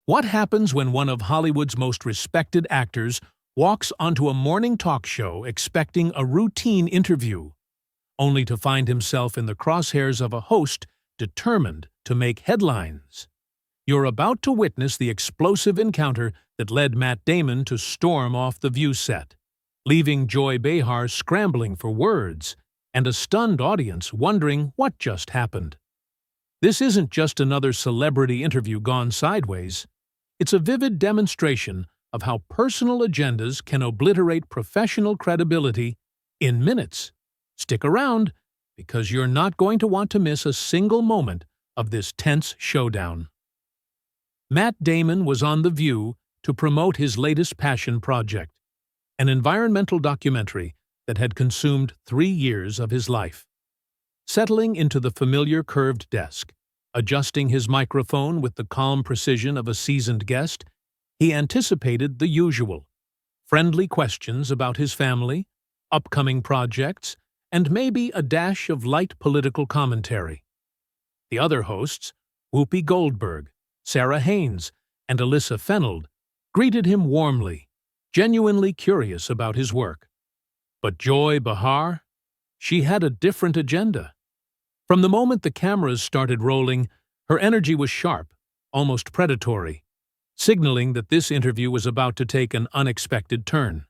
What happens when one of Hollywood's most respected actors walks onto a morning talk show expecting a routine interview, only to find himself in the crosshairs of a host determined to make headlines? You're about to witness the explosive encounter that led Matt Damon to storm off the View set, leaving Joy Behar scrambling for words and a stunned audience wondering what just happened. This isn't just another celebrity interview gone sideways. It's a vivid demonstration of how personal agendas can obliterate professional credibility in minutes. Stick around, because you're not going to want to miss a single moment of this tense showdown. Matt Damon was on The View to promote his latest passion project, an environmental documentary that had consumed 3 years of his life. Settling into the familiar curved desk, adjusting his microphone with the calm precision of a seasoned guest, he anticipated the usual: friendly questions about his family, upcoming projects, and maybe a dash of light political commentary. The other hosts, Whoopi Goldberg, Sarah Haynes, and Alyssa Fennell, greeted him warmly, genuinely curious about his work. But Joy Behar? She had a different agenda. From the moment the cameras started rolling, her energy was sharp, almost predatory, signaling that this interview was about to take an unexpected turn.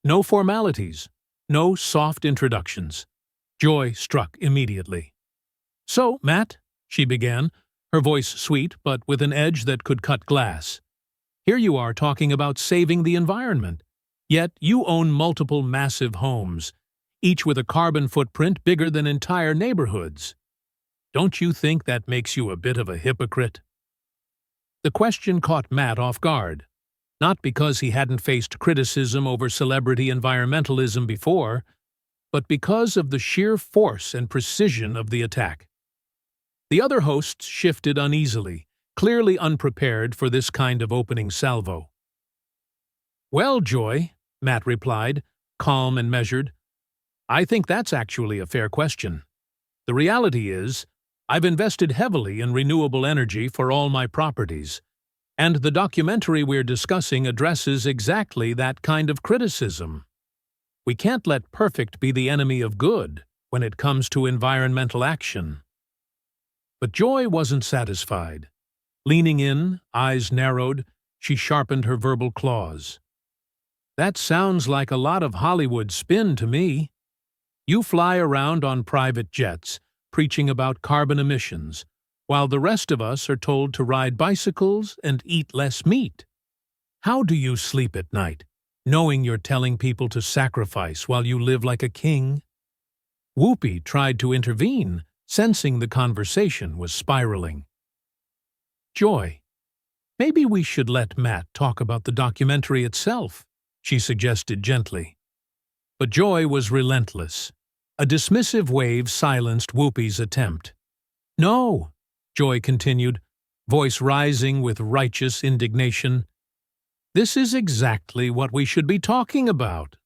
No formalities, no soft introductions. Joy struck immediately. "So, Matt," she began, her voice sweet but with an edge that could cut glass. "Here you are talking about saving the environment, yet you own multiple massive homes, each with a carbon footprint bigger than entire neighborhoods. Don't you think that makes you a bit of a hypocrite?" The question caught Matt off guard, not because he hadn't faced criticism over celebrity environmentalism before, but because of the sheer force and precision of the attack. The other hosts shifted uneasily, clearly unprepared for this kind of opening salvo. "Well, Joy," Matt replied, calm and measured, "I think that's actually a fair question. The reality is, I've invested heavily in renewable energy for all my properties, and the documentary we're discussing addresses exactly that kind of criticism. We can't let perfect be the enemy of good when it comes to environmental action." But Joy wasn't satisfied. Leaning in, eyes narrowed, she sharpened her verbal claws. "That sounds like a lot of Hollywood spin to me. You fly around on private jets, preaching about carbon emissions, while the rest of us are told to ride bicycles and eat less meat. How do you sleep at night, knowing you're telling people to sacrifice while you live like a king?" Whoopi tried to intervene, sensing the conversation was spiraling. "Joy, maybe we should let Matt talk about the documentary itself," she suggested gently. But Joy was relentless. A dismissive wave silenced Whoopi's attempt. "No," Joy continued, voice rising with righteous indignation. "This is exactly what we should be talking about.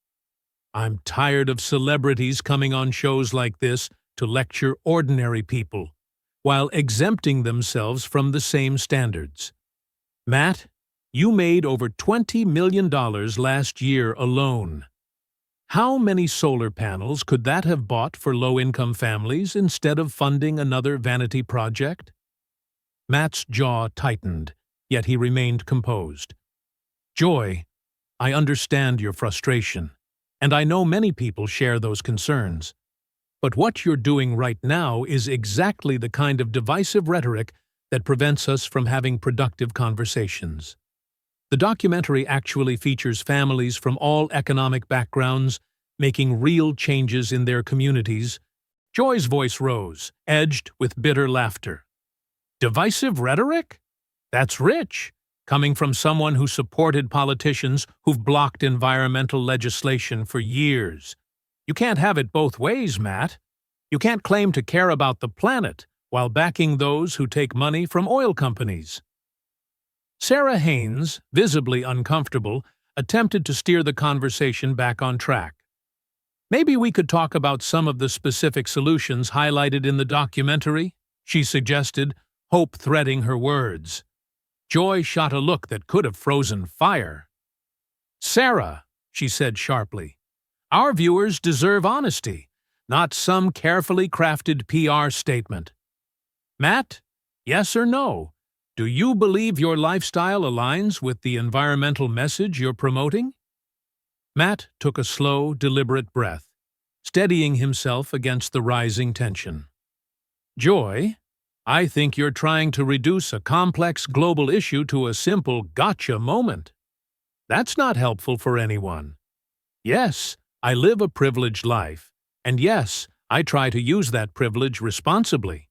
I'm tired of celebrities coming on shows like this to lecture ordinary people, while exempting themselves from the same standards. Matt, you made over $20 million last year alone. How many solar panels could that have bought for low-income families instead of funding another vanity project?" Matt's jaw tightened, yet he remained composed. "Joy, I understand your frustration, and I know many people share those concerns. But what you're doing right now is exactly the kind of divisive rhetoric that prevents us from having productive conversations. The documentary actually features families from all economic backgrounds making real changes in their communities." Joy's voice rose, edged with bitter laughter. "Divisive rhetoric? That's rich, coming from someone who supported politicians who've blocked environmental legislation for years. You can't have it both ways, Matt. You can't claim to care about the planet while backing those who take money from oil companies." Sarah Haynes, visibly uncomfortable, attempted to steer the conversation back on track. "Maybe we could talk about some of the specific solutions highlighted in the documentary," she suggested, hope threading her words. Joy shot a look that could have frozen fire. "Sarah," she said sharply, "our viewers deserve honesty, not some carefully crafted PR statement. Matt, yes or no? Do you believe your lifestyle aligns with the environmental message you're promoting?" Matt took a slow, deliberate breath, steadying himself against the rising tension. "Joy, I think you're trying to reduce a complex global issue to a simple gotcha moment. That's not helpful for anyone. Yes, I live a privileged life, and yes, I try to use that privilege responsibly.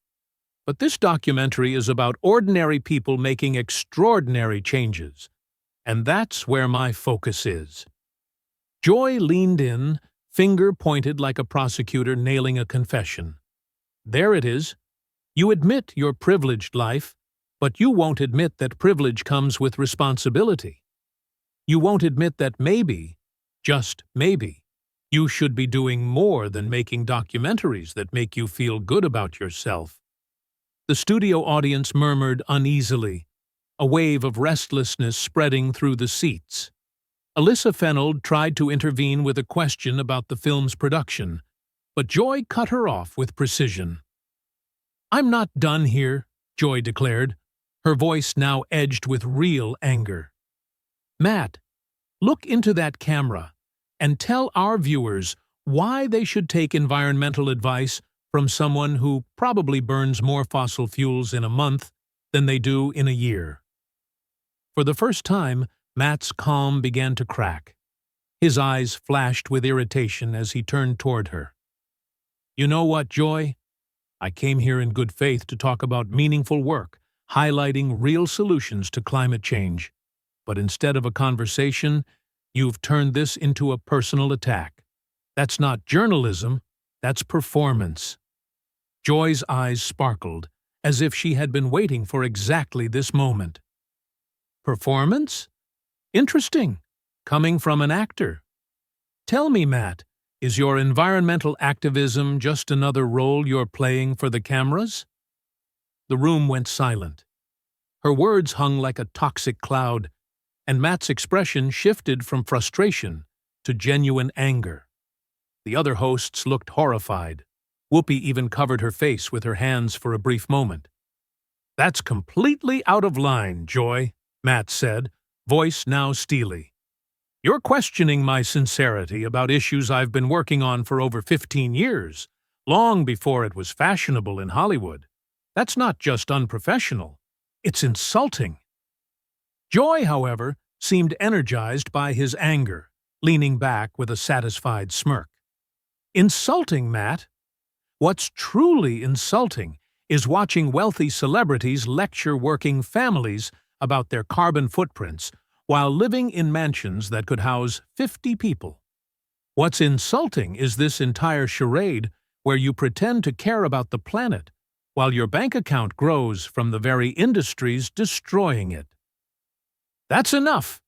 But this documentary is about ordinary people making extraordinary changes, and that's where my focus is." Joy leaned in, finger pointed like a prosecutor nailing a confession. "There it is. You admit your privileged life, but you won't admit that privilege comes with responsibility. You won't admit that maybe, just maybe, you should be doing more than making documentaries that make you feel good about yourself." The studio audience murmured uneasily, a wave of restlessness spreading through the seats. Alyssa Fenold tried to intervene with a question about the film's production, but Joy cut her off with precision. "I'm not done here," Joy declared, her voice now edged with real anger. "Matt, look into that camera and tell our viewers why they should take environmental advice from someone who probably burns more fossil fuels in a month than they do in a year." For the first time, Matt's calm began to crack. His eyes flashed with irritation as he turned toward her. "You know what, Joy? I came here in good faith to talk about meaningful work, highlighting real solutions to climate change. But instead of a conversation, you've turned this into a personal attack. That's not journalism, that's performance." Joy's eyes sparkled, as if she had been waiting for exactly this moment. "Performance? Interesting, coming from an actor. Tell me, Matt, is your environmental activism just another role you're playing for the cameras?" The room went silent. Her words hung like a toxic cloud, and Matt's expression shifted from frustration to genuine anger. The other hosts looked horrified. Whoopi even covered her face with her hands for a brief moment. "That's completely out of line, Joy," Matt said, voice now steely. "You're questioning my sincerity about issues I've been working on for over 15 years, long before it was fashionable in Hollywood. That's not just unprofessional, it's insulting." Joy, however, seemed energized by his anger, leaning back with a satisfied smirk. "Insulting, Matt? What's truly insulting is watching wealthy celebrities lecture working families about their carbon footprints while living in mansions that could house 50 people. What's insulting is this entire charade where you pretend to care about the planet while your bank account grows from the very industries destroying it." "That's enough,"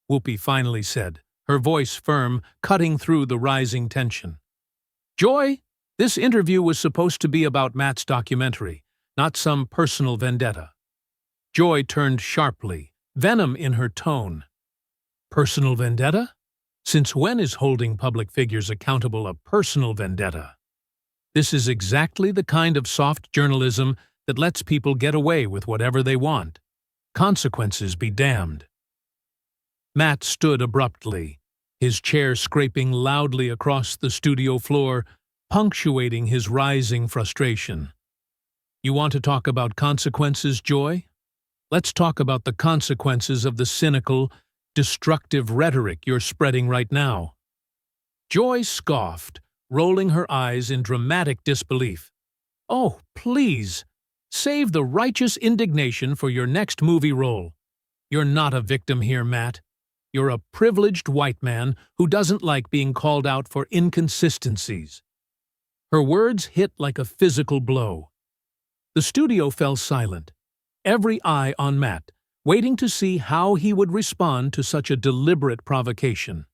Whoopi finally said, her voice firm, cutting through the rising tension. "Joy, this interview was supposed to be about Matt's documentary, not some personal vendetta." Joy turned sharply, venom in her tone. "Personal vendetta? Since when is holding public figures accountable a personal vendetta? This is exactly the kind of soft journalism that lets people get away with whatever they want. Consequences be damned." Matt stood abruptly, his chair scraping loudly across the studio floor, punctuating his rising frustration. "You want to talk about consequences, Joy? Let's talk about the consequences of the cynical, destructive rhetoric you're spreading right now." Joy scoffed, rolling her eyes in dramatic disbelief. "Oh, please, save the righteous indignation for your next movie role. You're not a victim here, Matt. You're a privileged white man who doesn't like being called out for inconsistencies." Her words hit like a physical blow. The studio fell silent, every eye on Matt, waiting to see how he would respond to such a deliberate provocation.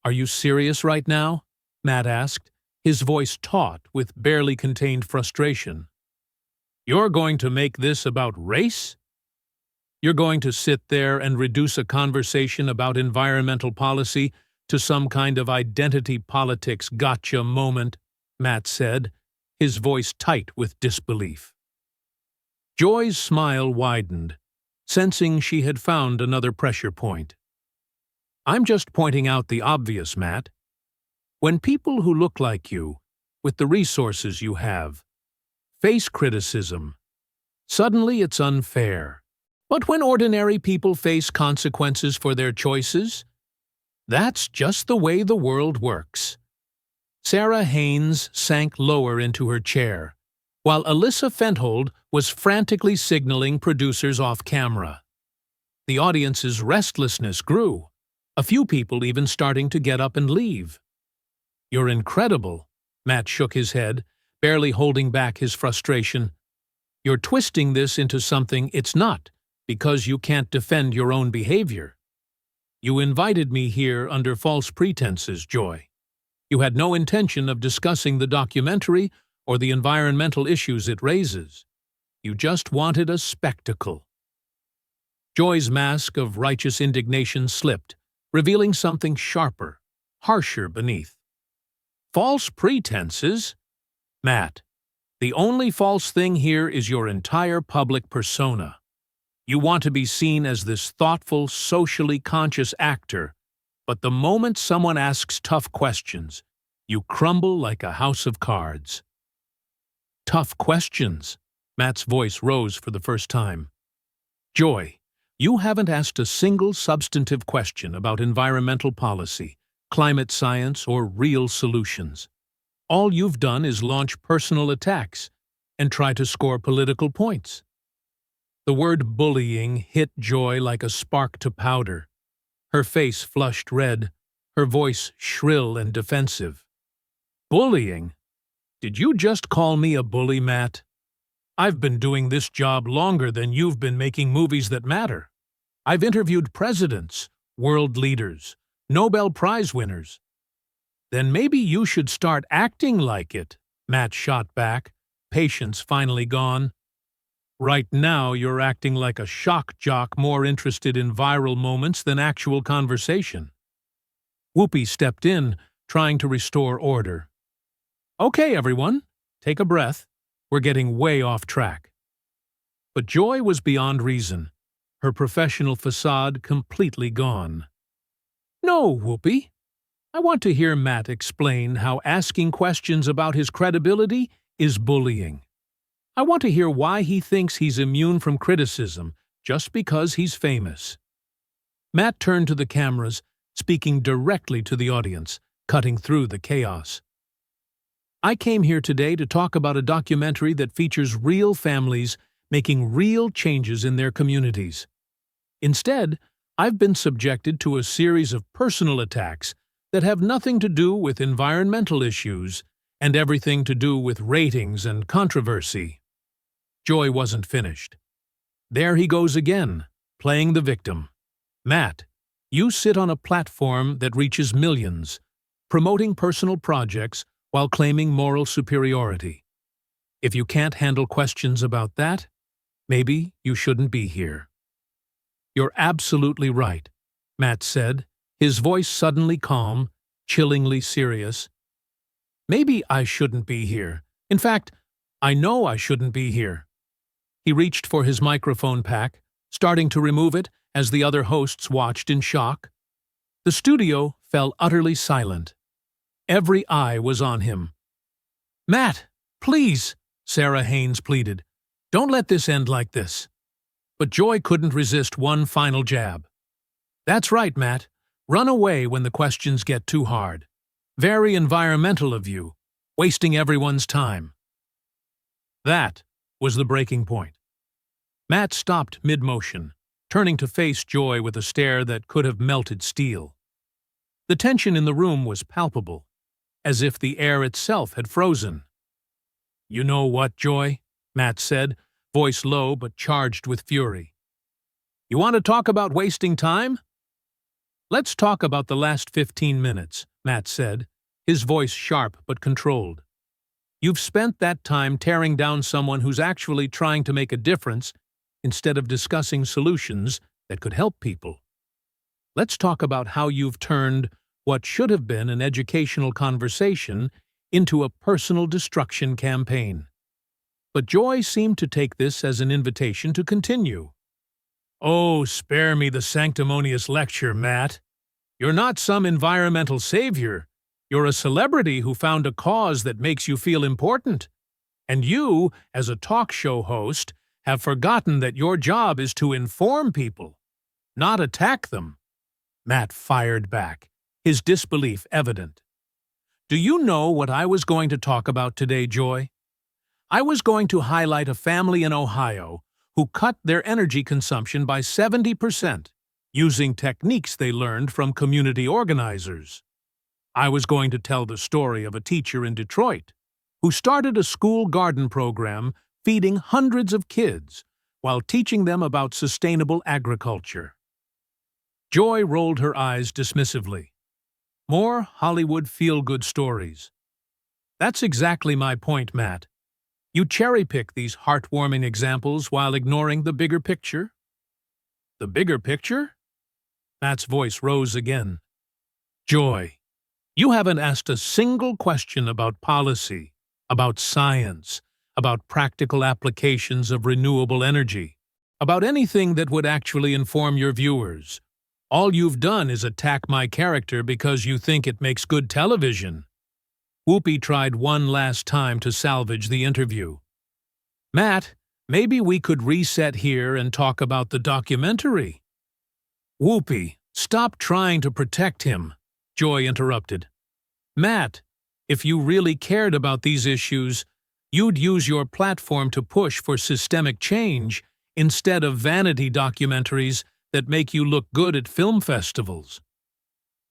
"Are you serious right now?" Matt asked, his voice taut with barely contained frustration. "You're going to make this about race?" You're going to sit there and reduce a conversation about environmental policy to some kind of identity politics gotcha moment, Matt said, his voice tight with disbelief. Joy's smile widened, sensing she had found another pressure point. I'm just pointing out the obvious, Matt. When people who look like you, with the resources you have, face criticism, suddenly it's unfair. But when ordinary people face consequences for their choices, that's just the way the world works. Sarah Haynes sank lower into her chair, while Alyssa Fenthold was frantically signaling producers off camera. The audience's restlessness grew, a few people even starting to get up and leave. You're incredible, Matt shook his head, barely holding back his frustration. You're twisting this into something it's not, because you can't defend your own behavior. You invited me here under false pretenses, Joy. You had no intention of discussing the documentary or the environmental issues it raises. You just wanted a spectacle. Joy's mask of righteous indignation slipped, revealing something sharper, harsher beneath. False pretenses? Matt, the only false thing here is your entire public persona. You want to be seen as this thoughtful, socially conscious actor, but the moment someone asks tough questions, you crumble like a house of cards. Tough questions? Matt's voice rose for the first time. Joy, you haven't asked a single substantive question about environmental policy, climate science, or real solutions. All you've done is launch personal attacks and try to score political points. The word bullying hit Joy like a spark to powder. Her face flushed red, her voice shrill and defensive. Bullying? Did you just call me a bully, Matt? I've been doing this job longer than you've been making movies that matter. I've interviewed presidents, world leaders, Nobel Prize winners. Then maybe you should start acting like it, Matt shot back, patience finally gone. Right now, you're acting like a shock jock more interested in viral moments than actual conversation. Whoopi stepped in, trying to restore order. Okay, everyone, take a breath. We're getting way off track. But Joy was beyond reason, her professional facade completely gone. No, Whoopi. I want to hear Matt explain how asking questions about his credibility is bullying. I want to hear why he thinks he's immune from criticism just because he's famous. Matt turned to the cameras, speaking directly to the audience, cutting through the chaos. I came here today to talk about a documentary that features real families making real changes in their communities. Instead, I've been subjected to a series of personal attacks that have nothing to do with environmental issues and everything to do with ratings and controversy. Joy wasn't finished. There he goes again, playing the victim. Matt, you sit on a platform that reaches millions, promoting personal projects while claiming moral superiority. If you can't handle questions about that, maybe you shouldn't be here. You're absolutely right, Matt said, his voice suddenly calm, chillingly serious. Maybe I shouldn't be here. In fact, I know I shouldn't be here. He reached for his microphone pack, starting to remove it as the other hosts watched in shock. The studio fell utterly silent. Every eye was on him. Matt, please, Sarah Haynes pleaded. Don't let this end like this. But Joy couldn't resist one final jab. That's right, Matt. Run away when the questions get too hard. Very environmental of you, wasting everyone's time. That was the breaking point. Matt stopped mid-motion, turning to face Joy with a stare that could have melted steel. The tension in the room was palpable, as if the air itself had frozen. You know what, Joy? Matt said, voice low but charged with fury. You want to talk about wasting time? Let's talk about the last 15 minutes, Matt said, his voice sharp but controlled. You've spent that time tearing down someone who's actually trying to make a difference instead of discussing solutions that could help people. Let's talk about how you've turned what should have been an educational conversation into a personal destruction campaign. But Joy seemed to take this as an invitation to continue. "Oh, spare me the sanctimonious lecture, Matt. You're not some environmental savior. You're a celebrity who found a cause that makes you feel important. And you, as a talk show host, have forgotten that your job is to inform people, not attack them." Matt fired back, his disbelief evident. "Do you know what I was going to talk about today, Joy? I was going to highlight a family in Ohio who cut their energy consumption by 70% using techniques they learned from community organizers. I was going to tell the story of a teacher in Detroit who started a school garden program feeding hundreds of kids while teaching them about sustainable agriculture." Joy rolled her eyes dismissively. "More Hollywood feel-good stories." "That's exactly my point, Matt. You cherry-pick these heartwarming examples while ignoring the bigger picture." "The bigger picture?" Matt's voice rose again. "Joy, you haven't asked a single question about policy, about science, about practical applications of renewable energy, about anything that would actually inform your viewers. All you've done is attack my character because you think it makes good television." Whoopi tried one last time to salvage the interview. "Matt, maybe we could reset here and talk about the documentary." "Whoopi, stop trying to protect him," Joy interrupted. "Matt, if you really cared about these issues, you'd use your platform to push for systemic change instead of vanity documentaries that make you look good at film festivals."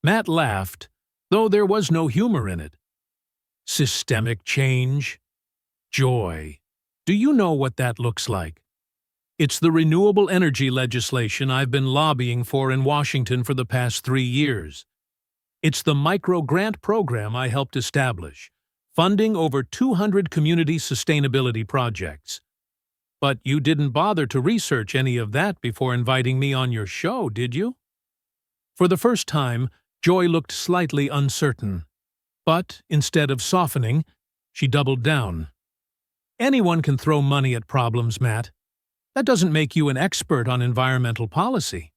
Matt laughed, though there was no humor in it. "Systemic change? Joy, do you know what that looks like? It's the renewable energy legislation I've been lobbying for in Washington for the past 3 years. It's the micro-grant program I helped establish, funding over 200 community sustainability projects. But you didn't bother to research any of that before inviting me on your show, did you?" For the first time, Joy looked slightly uncertain. But, instead of softening, she doubled down. "Anyone can throw money at problems, Matt. That doesn't make you an expert on environmental policy.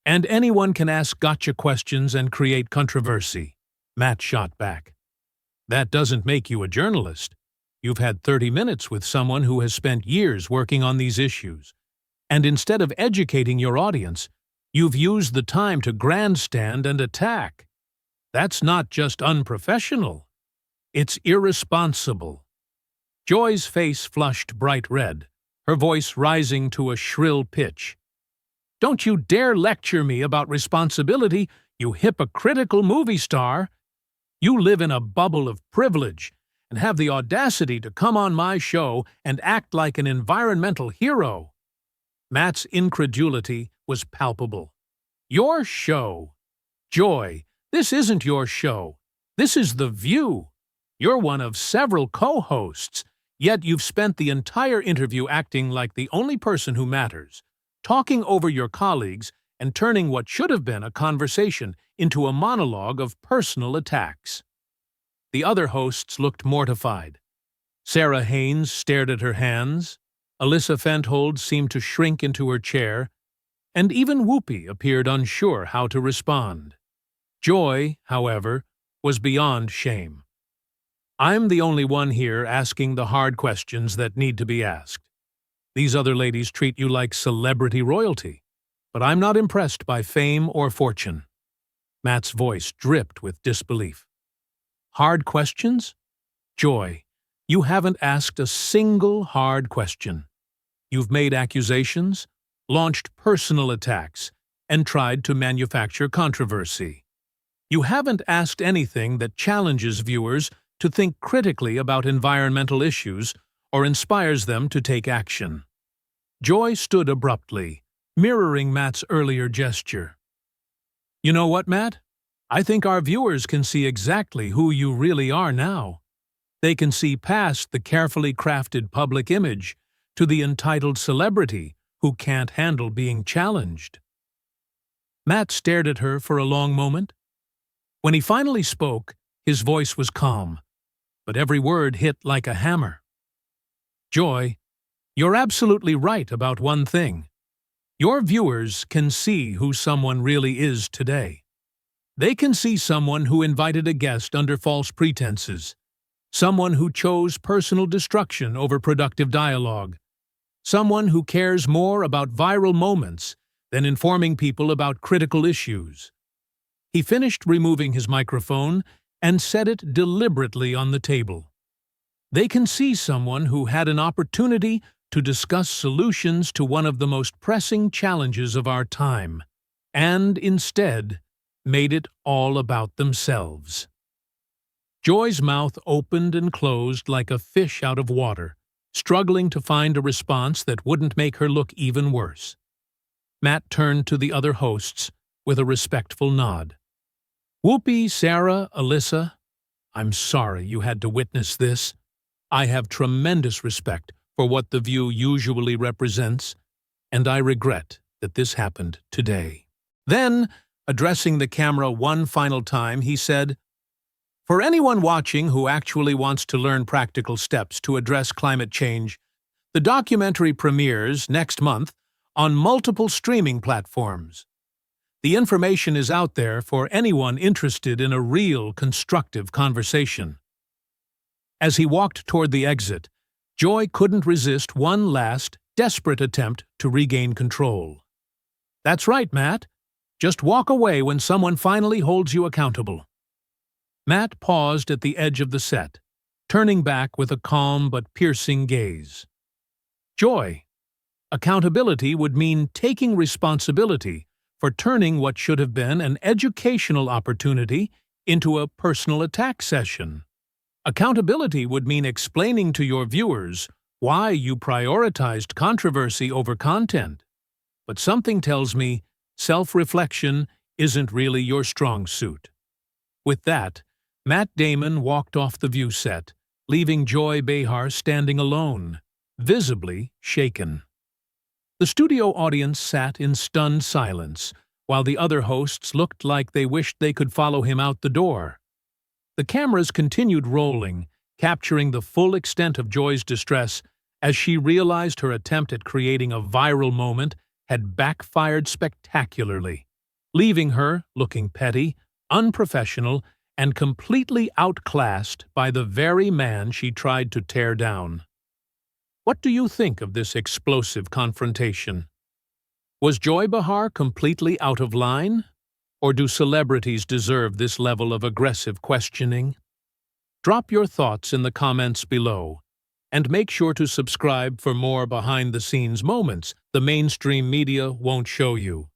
And anyone can ask gotcha questions and create controversy," Matt shot back. "That doesn't make you a journalist. You've had 30 minutes with someone who has spent years working on these issues. And instead of educating your audience, you've used the time to grandstand and attack. That's not just unprofessional. It's irresponsible." Joy's face flushed bright red, her voice rising to a shrill pitch. "Don't you dare lecture me about responsibility, you hypocritical movie star. You live in a bubble of privilege and have the audacity to come on my show and act like an environmental hero." Matt's incredulity was palpable. "Your show? Joy, this isn't your show. This is The View. You're one of several co-hosts, yet you've spent the entire interview acting like the only person who matters, talking over your colleagues and turning what should have been a conversation into a monologue of personal attacks." The other hosts looked mortified. Sarah Haynes stared at her hands, Alyssa Fenthold seemed to shrink into her chair, and even Whoopi appeared unsure how to respond. Joy, however, was beyond shame. "I'm the only one here asking the hard questions that need to be asked. These other ladies treat you like celebrity royalty, but I'm not impressed by fame or fortune." Matt's voice dripped with disbelief. "Hard questions? Joy, you haven't asked a single hard question. You've made accusations, launched personal attacks, and tried to manufacture controversy. You haven't asked anything that challenges viewers to think critically about environmental issues or inspires them to take action." Joy stood abruptly, mirroring Matt's earlier gesture. "You know what, Matt? I think our viewers can see exactly who you really are now. They can see past the carefully crafted public image to the entitled celebrity who can't handle being challenged. Matt stared at her for a long moment. When he finally spoke, his voice was calm, but every word hit like a hammer. Joy, you're absolutely right about one thing. Your viewers can see who someone really is today. They can see someone who invited a guest under false pretenses, someone who chose personal destruction over productive dialogue, someone who cares more about viral moments than informing people about critical issues. He finished removing his microphone and set it deliberately on the table. They can see someone who had an opportunity to discuss solutions to one of the most pressing challenges of our time, and instead made it all about themselves. Joy's mouth opened and closed like a fish out of water, struggling to find a response that wouldn't make her look even worse. Matt turned to the other hosts with a respectful nod. Whoopi, Sarah, Alyssa, I'm sorry you had to witness this. I have tremendous respect for what The View usually represents, and I regret that this happened today. Then, addressing the camera one final time, he said, for anyone watching who actually wants to learn practical steps to address climate change, the documentary premieres next month on multiple streaming platforms. The information is out there for anyone interested in a real, constructive conversation. As he walked toward the exit, Joy couldn't resist one last, desperate attempt to regain control. That's right, Matt. Just walk away when someone finally holds you accountable. Matt paused at the edge of the set, turning back with a calm but piercing gaze. Joy, accountability would mean taking responsibility for turning what should have been an educational opportunity into a personal attack session. Accountability would mean explaining to your viewers why you prioritized controversy over content. But something tells me self-reflection isn't really your strong suit. With that, Matt Damon walked off the View set, leaving Joy Behar standing alone, visibly shaken. The studio audience sat in stunned silence, while the other hosts looked like they wished they could follow him out the door. The cameras continued rolling, capturing the full extent of Joy's distress as she realized her attempt at creating a viral moment had backfired spectacularly, leaving her looking petty, unprofessional, and completely outclassed by the very man she tried to tear down. What do you think of this explosive confrontation? Was Joy Behar completely out of line? Or do celebrities deserve this level of aggressive questioning? Drop your thoughts in the comments below, and make sure to subscribe for more behind-the-scenes moments the mainstream media won't show you.